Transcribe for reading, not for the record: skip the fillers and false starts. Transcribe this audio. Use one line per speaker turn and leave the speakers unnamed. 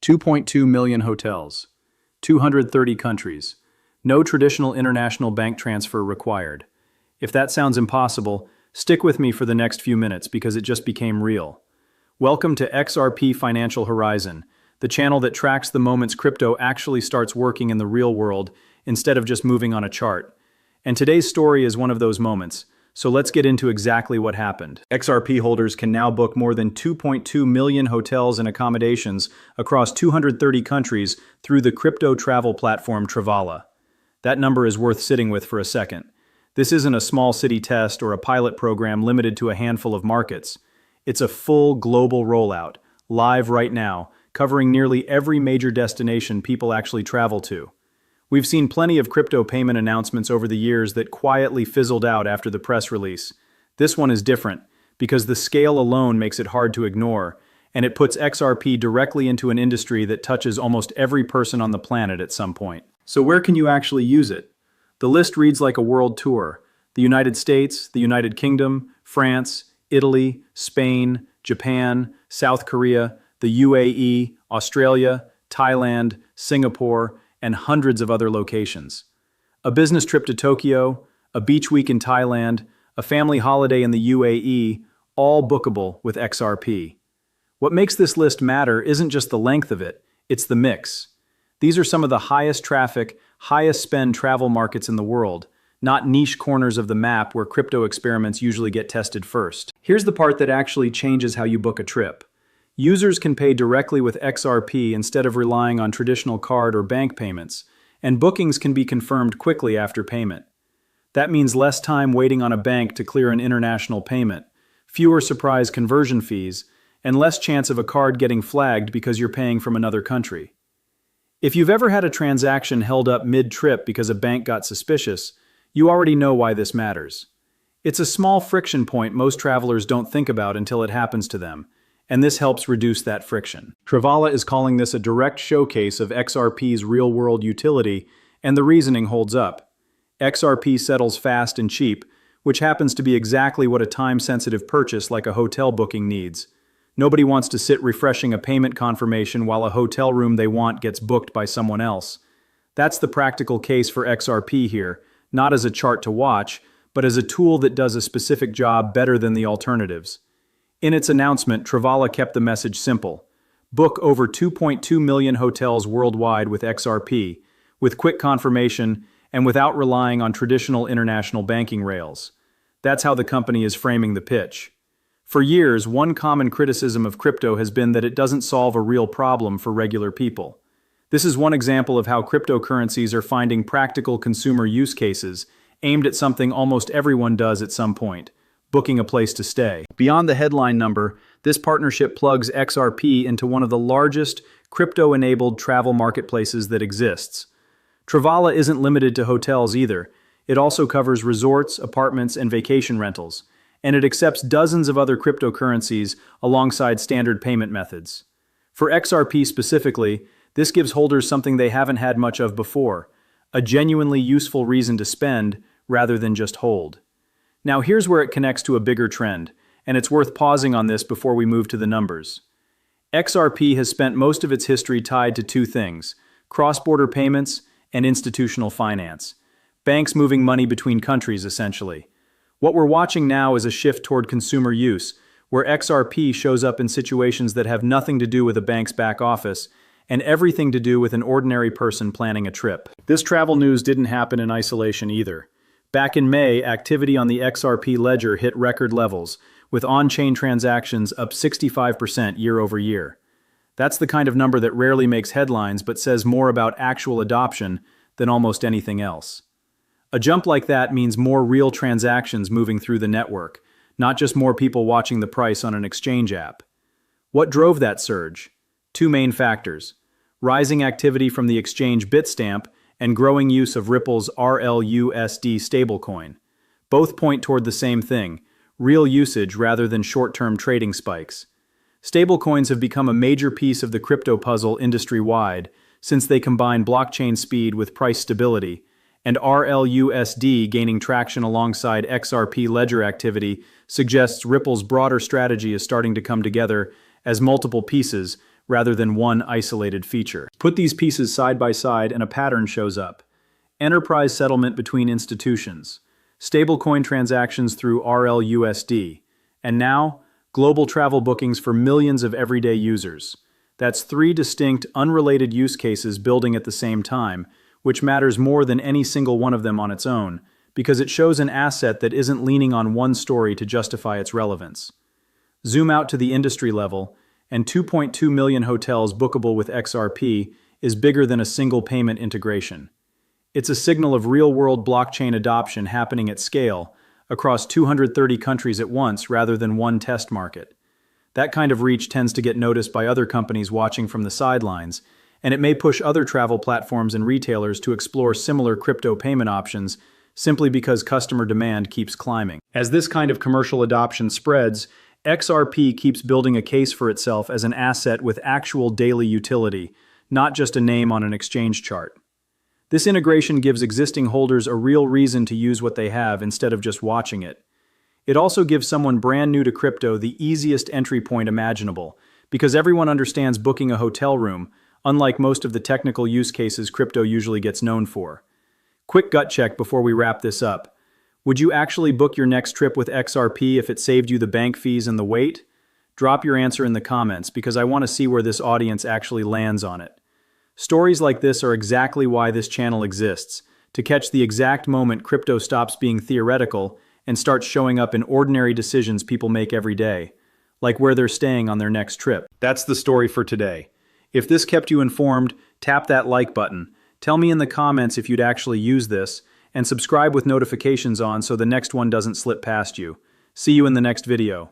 2.2 million hotels, 230 countries, no traditional international bank transfer required. If that sounds impossible, stick with me for the next few minutes because it just became real. Welcome to XRP Financial Horizon, the channel that tracks the moments crypto actually starts working in the real world instead of just moving on a chart. And today's story is one of those moments, so let's get into exactly what happened. XRP holders can now book more than 2.2 million hotels and accommodations across 230 countries through the crypto travel platform Travala. That number is worth sitting with for a second. This isn't a small city test or a pilot program limited to a handful of markets. It's a full global rollout, live right now, covering nearly every major destination people actually travel to. We've seen plenty of crypto payment announcements over the years that quietly fizzled out after the press release. This one is different, because the scale alone makes it hard to ignore, and it puts XRP directly into an industry that touches almost every person on the planet at some point. So where can you actually use it? The list reads like a world tour. The United States, the United Kingdom, France, Italy, Spain, Japan, South Korea, the UAE, Australia, Thailand, Singapore, and hundreds of other locations. A business trip to Tokyo, a beach week in Thailand, a family holiday in the UAE, all bookable with XRP. What makes this list matter isn't just the length of it, it's the mix. These are some of the highest traffic, highest spend travel markets in the world, not niche corners of the map where crypto experiments usually get tested first. Here's the part that actually changes how you book a trip. Users can pay directly with XRP instead of relying on traditional card or bank payments, and bookings can be confirmed quickly after payment. That means less time waiting on a bank to clear an international payment, fewer surprise conversion fees, and less chance of a card getting flagged because you're paying from another country. If you've ever had a transaction held up mid-trip because a bank got suspicious, you already know why this matters. It's a small friction point most travelers don't think about until it happens to them, and this helps reduce that friction. Travala is calling this a direct showcase of XRP's real-world utility, and the reasoning holds up. XRP settles fast and cheap, which happens to be exactly what a time-sensitive purchase like a hotel booking needs. Nobody wants to sit refreshing a payment confirmation while a hotel room they want gets booked by someone else. That's the practical case for XRP here, not as a chart to watch, but as a tool that does a specific job better than the alternatives. In its announcement, Travala kept the message simple. Book over 2.2 million hotels worldwide with XRP, with quick confirmation and without relying on traditional international banking rails. That's how the company is framing the pitch. For years, one common criticism of crypto has been that it doesn't solve a real problem for regular people. This is one example of how cryptocurrencies are finding practical consumer use cases aimed at something almost everyone does at some point: booking a place to stay. Beyond the headline number, this partnership plugs XRP into one of the largest crypto-enabled travel marketplaces that exists. Travala isn't limited to hotels either. It also covers resorts, apartments, and vacation rentals, and it accepts dozens of other cryptocurrencies alongside standard payment methods. For XRP specifically, this gives holders something they haven't had much of before: a genuinely useful reason to spend rather than just hold. Now here's where it connects to a bigger trend, and it's worth pausing on this before we move to the numbers. XRP has spent most of its history tied to two things: cross-border payments and institutional finance. Banks moving money between countries, essentially. What we're watching now is a shift toward consumer use, where XRP shows up in situations that have nothing to do with a bank's back office and everything to do with an ordinary person planning a trip. This travel news didn't happen in isolation either. Back in May, activity on the XRP Ledger hit record levels, with on-chain transactions up 65% year over year. That's the kind of number that rarely makes headlines but says more about actual adoption than almost anything else. A jump like that means more real transactions moving through the network, not just more people watching the price on an exchange app. What drove that surge? Two main factors: rising activity from the exchange Bitstamp and growing use of Ripple's RLUSD stablecoin. Both point toward the same thing: real usage rather than short-term trading spikes. Stablecoins have become a major piece of the crypto puzzle industry-wide, since they combine blockchain speed with price stability, and RLUSD gaining traction alongside XRP Ledger activity suggests Ripple's broader strategy is starting to come together as multiple pieces rather than one isolated feature. Put these pieces side by side and a pattern shows up. Enterprise settlement between institutions, stablecoin transactions through RLUSD, and now, global travel bookings for millions of everyday users. That's three distinct, unrelated use cases building at the same time, which matters more than any single one of them on its own, because it shows an asset that isn't leaning on one story to justify its relevance. Zoom out to the industry level, and 2.2 million hotels bookable with XRP is bigger than a single payment integration. It's a signal of real-world blockchain adoption happening at scale, across 230 countries at once rather than one test market. That kind of reach tends to get noticed by other companies watching from the sidelines, and it may push other travel platforms and retailers to explore similar crypto payment options simply because customer demand keeps climbing. As this kind of commercial adoption spreads, XRP keeps building a case for itself as an asset with actual daily utility, not just a name on an exchange chart. This integration gives existing holders a real reason to use what they have instead of just watching it. It also gives someone brand new to crypto the easiest entry point imaginable, because everyone understands booking a hotel room, unlike most of the technical use cases crypto usually gets known for. Quick gut check before we wrap this up. Would you actually book your next trip with XRP if it saved you the bank fees and the wait? Drop your answer in the comments because I want to see where this audience actually lands on it. Stories like this are exactly why this channel exists, to catch the exact moment crypto stops being theoretical and starts showing up in ordinary decisions people make every day, like where they're staying on their next trip. That's the story for today. If this kept you informed, tap that like button. Tell me in the comments if you'd actually use this, and subscribe with notifications on so the next one doesn't slip past you. See you in the next video.